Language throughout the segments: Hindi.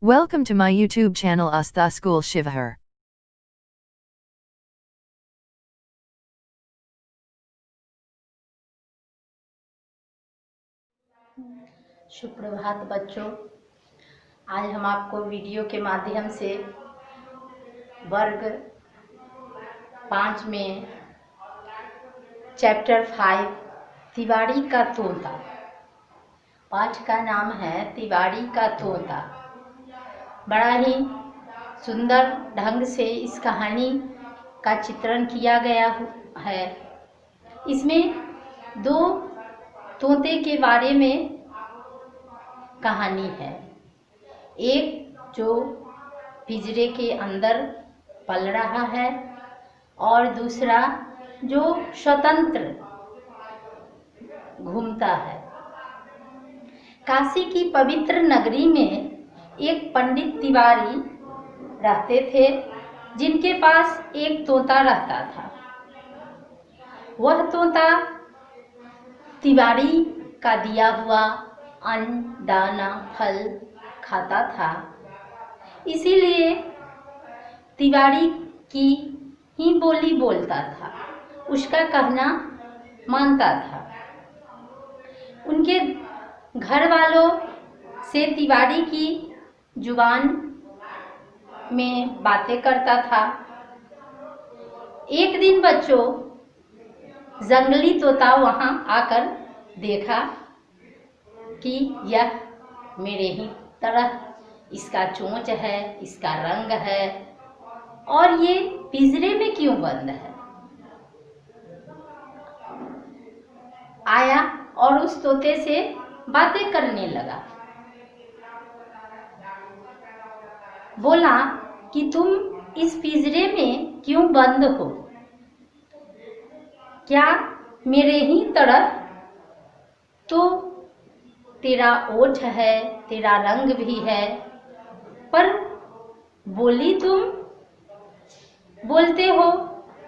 Welcome to my YouTube channel Astha School Shivahar. सुप्रभात बच्चों, आज हम आपको वीडियो के माध्यम से वर्ग 5 में चैप्टर 5 तिवारी का तोता, पाठ का नाम है तिवारी का तोता। बड़ा ही सुंदर ढंग से इस कहानी का चित्रण किया गया है। इसमें दो तोते के बारे में कहानी है। एक जो पिंजरे के अंदर पल रहा है और दूसरा जो स्वतंत्र घूमता है। काशी की पवित्र नगरी में एक पंडित तिवारी रहते थे, जिनके पास एक तोता रहता था। वह तोता तिवारी का दिया हुआ अन्न, दाना, फल खाता था, इसीलिए तिवारी की ही बोली बोलता था, उसका कहना मानता था। उनके घर वालों से तिवारी की जुबान में बातें करता था। एक दिन बच्चों, जंगली तोता वहां आकर देखा कि यह मेरे ही तरह इसका चोंच है, इसका रंग है, और ये पिंजरे में क्यों बंद है। आया और उस तोते से बातें करने लगा। बोला कि तुम इस पिंजरे में क्यों बंद हो? क्या मेरे ही तरह तो तेरा ओठ है, तेरा रंग भी है, पर बोली तुम बोलते हो,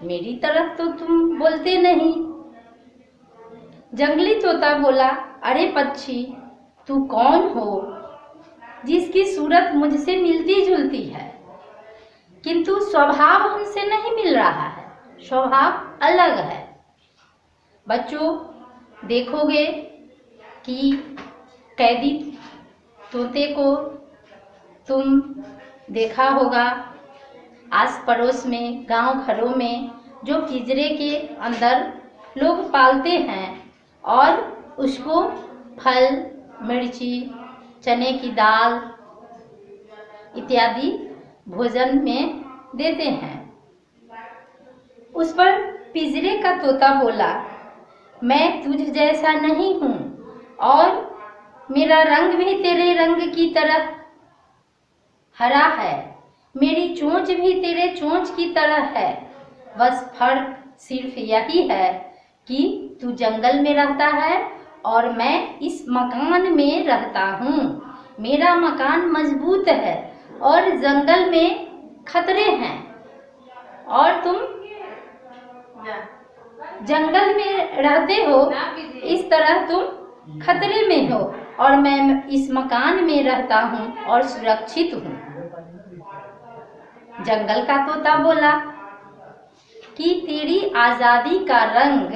मेरी तरह तो तुम बोलते नहीं। जंगली तोता बोला, अरे पक्षी, तू कौन हो जिसकी सूरत मुझसे मिलती जुलती है, किंतु स्वभाव हमसे नहीं मिल रहा है, स्वभाव अलग है। बच्चों, देखोगे कि कैदी तोते को तुम देखा होगा आस पड़ोस में, गांव घरों में, जो पिंजरे के अंदर लोग पालते हैं और उसको फल, मिर्ची, चने की दाल इत्यादि भोजन में देते हैं। उस पर पिंजरे का तोता बोला, मैं तुझ जैसा नहीं हूँ और मेरा रंग भी तेरे रंग की तरह हरा है, मेरी चोंच भी तेरे चोंच की तरह है। बस फर्क सिर्फ यही है कि तू जंगल में रहता है और मैं इस मकान में रहता हूँ। मेरा मकान मजबूत है और जंगल में खतरे हैं, और तुम जंगल में रहते हो, इस तरह तुम खतरे में हो, और मैं इस मकान में रहता हूँ और सुरक्षित हूँ। जंगल का तोता बोला कि तेरी आज़ादी का रंग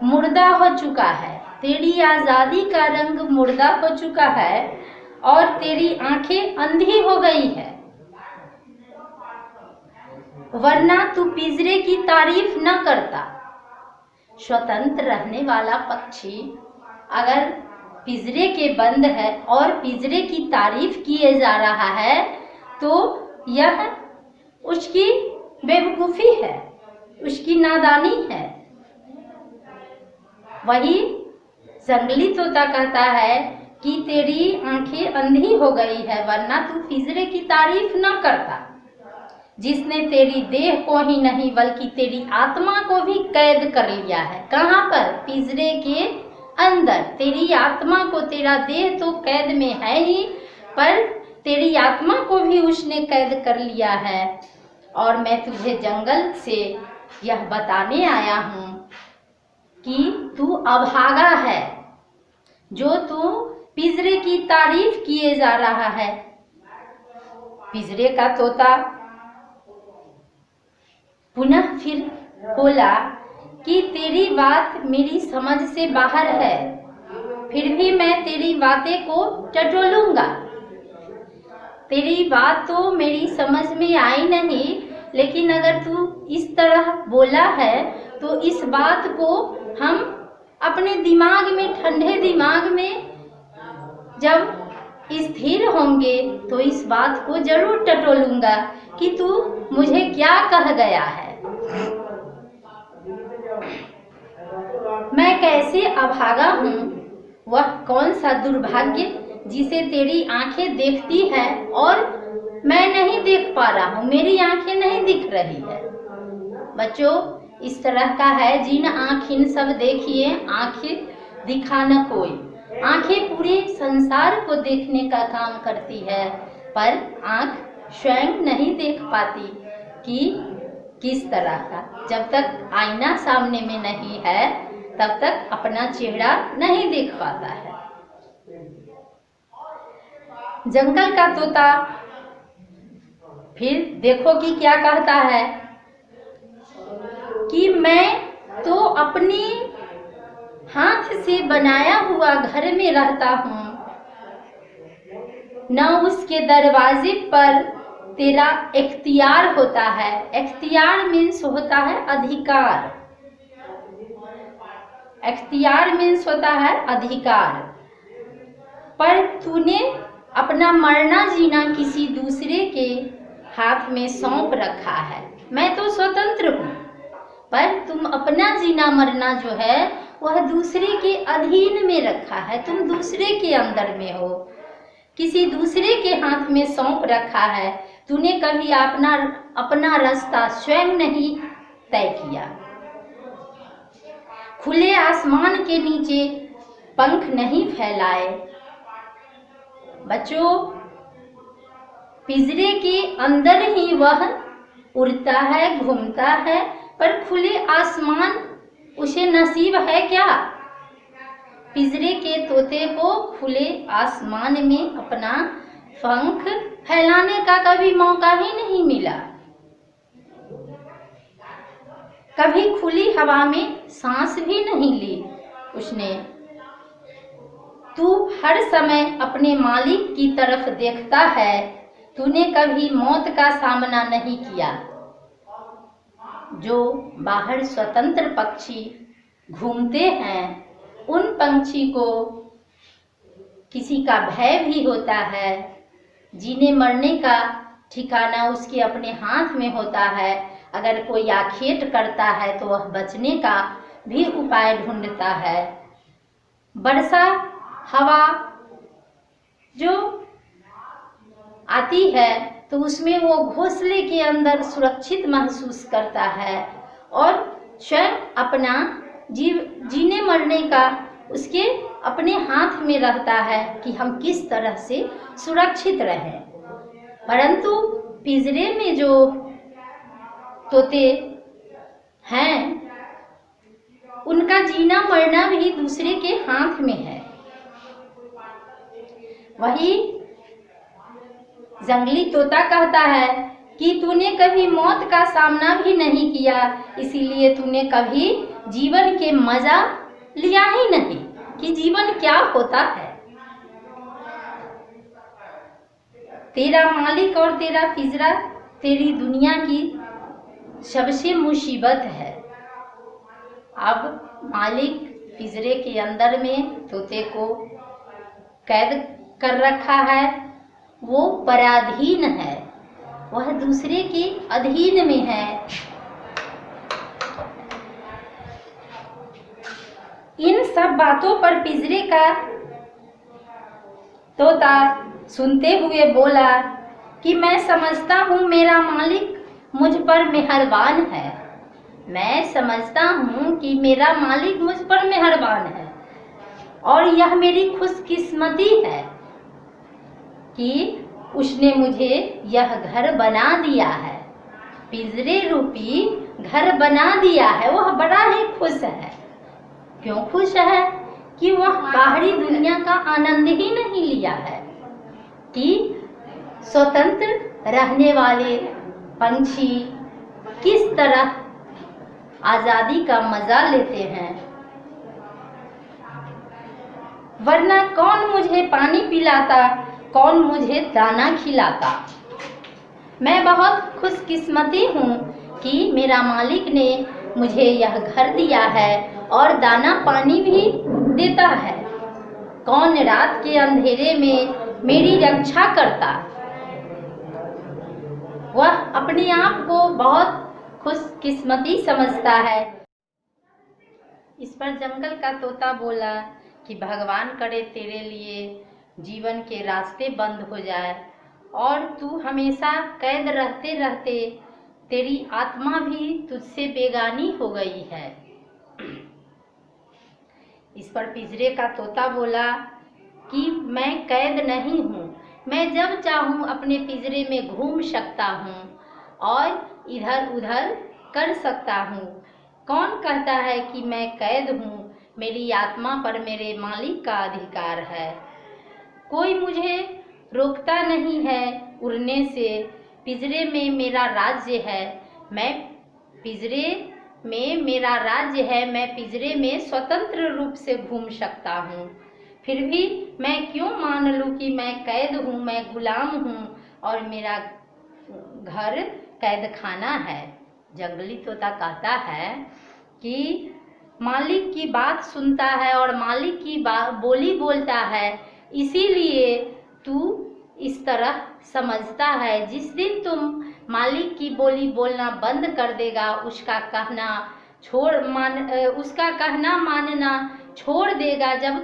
मुर्दा हो चुका है, तेरी आज़ादी का रंग मुर्दा हो चुका है और तेरी आंखें अंधी हो गई है, वरना तू पिंजरे की तारीफ न करता। स्वतंत्र रहने वाला पक्षी अगर पिंजरे के बंद है और पिंजरे की तारीफ किए जा रहा है, तो यह उसकी बेवकूफ़ी है, उसकी नादानी है। वही जंगली तोता कहता है कि तेरी आंखें अंधी हो गई है, वरना तू पिंजरे की तारीफ न करता, जिसने तेरी देह को ही नहीं बल्कि तेरी आत्मा को भी कैद कर लिया है। कहाँ पर? पिंजरे के अंदर। तेरी आत्मा को, तेरा देह तो कैद में है ही, पर तेरी आत्मा को भी उसने कैद कर लिया है। और मैं तुझे जंगल से यह बताने आया हूँ कि तू अभागा है, जो तू पिंजरे की तारीफ किए जा रहा है, पिंजरे का तोता पुनः फिर बोला कि तेरी बात मेरी समझ से बाहर है, फिर भी मैं तेरी बातें को टटोलूंगा। तेरी बात तो मेरी समझ में आई नहीं, लेकिन अगर तू इस तरह बोला है तो इस बात को हम अपने दिमाग में, ठंडे दिमाग में जब स्थिर होंगे तो इस बात को जरूर टटोलूंगा कि तू मुझे क्या कह गया है। मैं कैसे अभागा हूँ, वह कौन सा दुर्भाग्य जिसे तेरी आंखें देखती है और मैं नहीं देख पा रहा हूँ, मेरी आंखें नहीं दिख रही है। बच्चों, इस तरह का है, जिन आँखिन सब देखिए आंखें दिखा न कोई। आंखें पूरे संसार को देखने का काम करती है, पर आंख स्वयं नहीं देख पाती कि किस तरह का। जब तक आईना सामने में नहीं है तब तक अपना चेहरा नहीं देख पाता है। जंगल का तोता फिर देखो कि क्या कहता है कि मैं तो अपनी हाथ से बनाया हुआ घर में रहता हूँ, न उसके दरवाजे पर तेरा इख्तियार होता है। इख्तियार मीन्स होता है अधिकार। इख्तियार मीन्स होता है अधिकार। पर तूने अपना मरना जीना किसी दूसरे के हाथ में सौंप रखा है। मैं तो स्वतंत्र हूँ, पर तुम अपना जीना मरना जो है वह दूसरे के अधीन में रखा है। तुम दूसरे के अंदर में हो, किसी दूसरे के हाथ में सौंप रखा है। तूने कभी अपना रास्ता स्वयं नहीं तय किया। खुले आसमान के नीचे पंख नहीं फैलाए। बच्चों, पिंजरे के अंदर ही वह उड़ता है, घूमता है, पर खुले आसमान उसे नसीब है क्या? पिंजरे के तोते को खुले आसमान में अपना पंख फैलाने का कभी मौका ही नहीं मिला। कभी खुली हवा में सांस भी नहीं ली उसने। तू हर समय अपने मालिक की तरफ देखता है। तूने कभी मौत का सामना नहीं किया। जो बाहर स्वतंत्र पक्षी घूमते हैं, उन पंछी को किसी का भय भी होता है। जीने मरने का ठिकाना उसके अपने हाथ में होता है। अगर कोई आखेट करता है तो वह बचने का भी उपाय ढूंढता है। वर्षा हवा जो आती है तो उसमें वो घोंसले के अंदर सुरक्षित महसूस करता है और स्वयं अपना जीने मरने का उसके अपने हाथ में रहता है कि हम किस तरह से सुरक्षित रहें। परंतु पिंजरे में जो तोते हैं उनका जीना मरना भी दूसरे के हाथ में है। वही जंगली तोता कहता है कि तूने कभी मौत का सामना भी नहीं किया, इसीलिए तूने कभी जीवन के मजा लिया ही नहीं कि जीवन क्या होता है। तेरा मालिक और तेरा पिंजरा तेरी दुनिया की सबसे मुसीबत है। अब मालिक पिंजरे के अंदर में तोते को कैद कर रखा है। वो पराधीन है, वह दूसरे के अधीन में है। इन सब बातों पर पिंजरे का तोता सुनते हुए बोला कि मैं समझता हूँ मेरा मालिक मुझ पर मेहरबान है। मैं समझता हूँ कि मेरा मालिक मुझ पर मेहरबान है और यह मेरी खुशकिस्मती है कि उसने मुझे यह घर बना दिया है, पिंजरे रूपी घर बना दिया है। वह बड़ा ही खुश है। क्यों खुश है? कि वह बाहरी दुनिया का आनंद ही नहीं लिया है कि स्वतंत्र रहने वाले पंछी किस तरह आज़ादी का मज़ा लेते हैं, वरना कौन मुझे पानी पिलाता, कौन मुझे दाना खिलाता। मैं बहुत खुशकिस्मती हूँ कि मेरा मालिक ने मुझे यह घर दिया है और दाना पानी भी देता है। कौन रात के अंधेरे में मेरी रक्षा करता। वह अपने आप को बहुत खुशकिस्मती समझता है। इस पर जंगल का तोता बोला कि भगवान करे तेरे लिए जीवन के रास्ते बंद हो जाए और तू हमेशा कैद रहते रहते तेरी आत्मा भी तुझसे बेगानी हो गई है। इस पर पिंजरे का तोता बोला कि मैं कैद नहीं हूँ, मैं जब चाहूँ अपने पिंजरे में घूम सकता हूँ और इधर उधर कर सकता हूँ। कौन कहता है कि मैं कैद हूँ, मेरी आत्मा पर मेरे मालिक का अधिकार है। कोई मुझे रोकता नहीं है उड़ने से, पिंजरे में मेरा राज्य है, मैं पिंजरे में मेरा राज्य है, मैं पिंजरे में स्वतंत्र रूप से घूम सकता हूँ। फिर भी मैं क्यों मान लूँ कि मैं कैद हूँ, मैं गुलाम हूँ और मेरा घर कैद खाना है। जंगली तोता कहता है कि मालिक की बात सुनता है और मालिक की बोली बोलता है, इसीलिए तू इस तरह समझता है। जिस दिन तुम मालिक की बोली बोलना बंद कर देगा, उसका कहना मानना छोड़ देगा, जब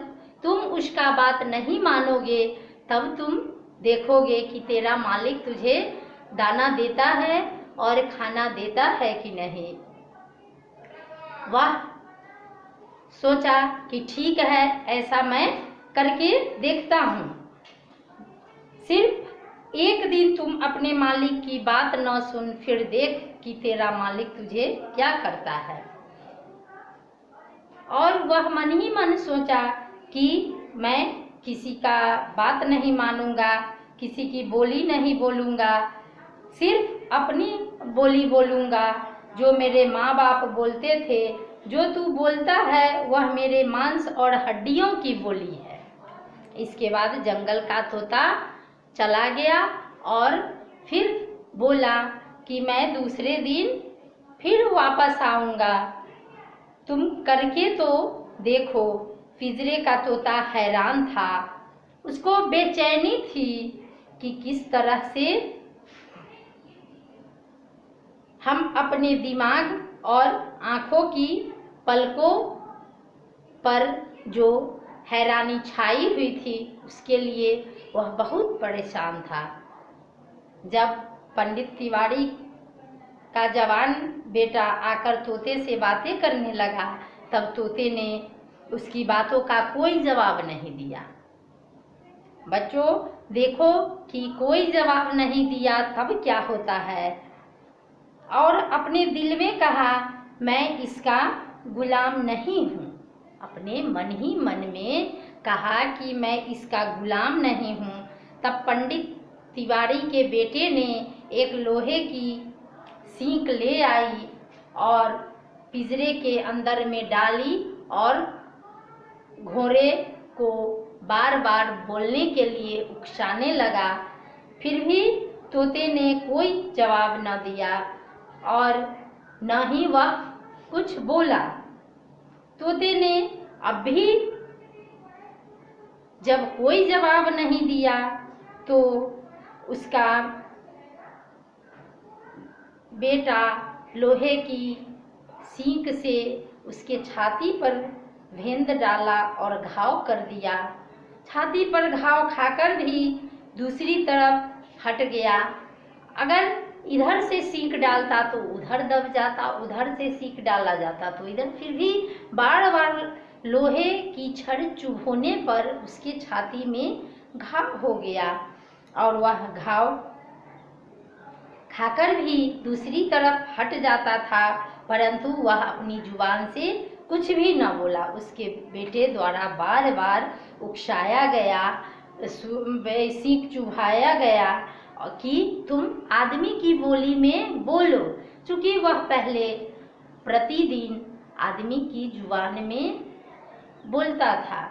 तुम उसका बात नहीं मानोगे तब तुम देखोगे कि तेरा मालिक तुझे दाना देता है और खाना देता है कि नहीं। वह सोचा कि ठीक है, ऐसा मैं करके देखता हूँ। सिर्फ एक दिन तुम अपने मालिक की बात न सुन, फिर देख कि तेरा मालिक तुझे क्या करता है। और वह मन ही मन सोचा कि मैं किसी का बात नहीं मानूंगा, किसी की बोली नहीं बोलूँगा, सिर्फ अपनी बोली बोलूँगा। जो मेरे माँ बाप बोलते थे, जो तू बोलता है वह मेरे मांस और हड्डियों की बोली है। इसके बाद जंगल का तोता चला गया और फिर बोला कि मैं दूसरे दिन फिर वापस आऊँगा, तुम करके तो देखो। पिंजरे का तोता हैरान था, उसको बेचैनी थी कि किस तरह से हम अपने दिमाग और आँखों की पलकों पर जो हैरानी छाई हुई थी, उसके लिए वह बहुत परेशान था। जब पंडित तिवारी का जवान बेटा आकर तोते से बातें करने लगा, तब तोते ने उसकी बातों का कोई जवाब नहीं दिया। बच्चों देखो कि कोई जवाब नहीं दिया तब क्या होता है। और अपने दिल में कहा, मैं इसका गुलाम नहीं हूँ। अपने मन ही मन में कहा कि मैं इसका गुलाम नहीं हूँ। तब पंडित तिवारी के बेटे ने एक लोहे की सींक ले आई और पिंजरे के अंदर में डाली और घोड़े को बार बार बोलने के लिए उकसाने लगा। फिर भी तोते ने कोई जवाब न दिया और न ही वह कुछ बोला। तोते ने अब भी जब कोई जवाब नहीं दिया तो उसका बेटा लोहे की सींक से उसके छाती पर भेंद डाला और घाव कर दिया। छाती पर घाव खाकर भी दूसरी तरफ हट गया। अगर इधर से सींक डालता तो उधर दब जाता, उधर से सींक डाला जाता तो इधर। फिर भी बार बार लोहे की छड़ चुभोने पर उसके छाती में घाव हो गया और वह घाव खाकर भी दूसरी तरफ हट जाता था, परंतु वह अपनी जुबान से कुछ भी न बोला। उसके बेटे द्वारा बार बार उकसाया गया, सींक चुभाया गया और कि तुम आदमी की बोली में बोलो, चूंकि वह पहले प्रतिदिन आदमी की जुबान में बोलता था।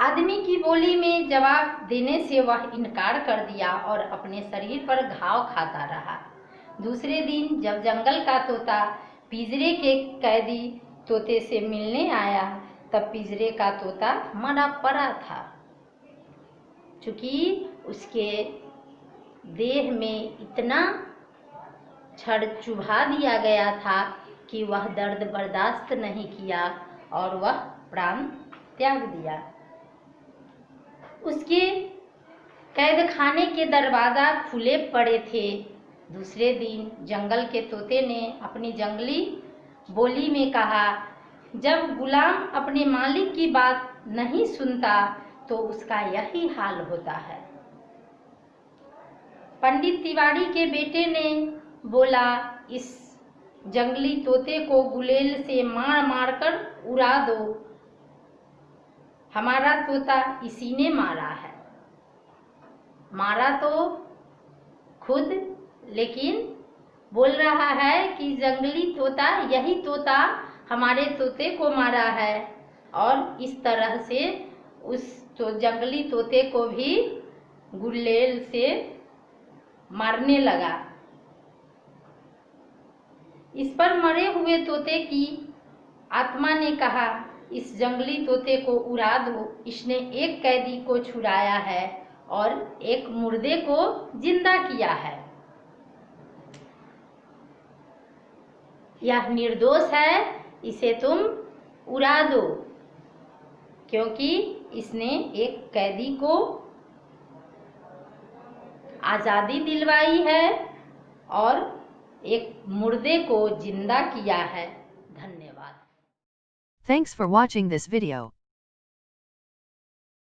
आदमी की बोली में जवाब देने से वह इनकार कर दिया और अपने शरीर पर घाव खाता रहा। दूसरे दिन जब जंगल का तोता पिंजरे के कैदी तोते से मिलने आया, तब पिंजरे का तोता मरा पड़ा था। चूंकि उसके देह में इतना छड़ चुभा दिया गया था कि वह दर्द बर्दाश्त नहीं किया और वह प्राण त्याग दिया। उसके कैद खाने के दरवाजा खुले पड़े थे। दूसरे दिन जंगल के तोते ने अपनी जंगली बोली में कहा, जब गुलाम अपने मालिक की बात नहीं सुनता तो उसका यही हाल होता है। पंडित तिवारी के बेटे ने बोला, इस जंगली तोते को गुलेल से मार मार कर उड़ा दो, हमारा तोता इसी ने मारा है। मारा तो खुद, लेकिन बोल रहा है कि जंगली तोता, यही तोता हमारे तोते को मारा है, और इस तरह से उस तो जंगली तोते को भी गुलेल से मारने लगा। इस पर मरे हुए तोते की आत्मा ने कहा, इस जंगली तोते को उड़ा दो, इसने एक कैदी को छुड़ाया है और एक मुर्दे को जिंदा किया है। यह निर्दोष है, इसे तुम उड़ा दो, क्योंकि इसने एक कैदी को आज़ादी दिलवाई है और एक मुर्दे को जिंदा किया है। धन्यवाद। Thanks for watching this video.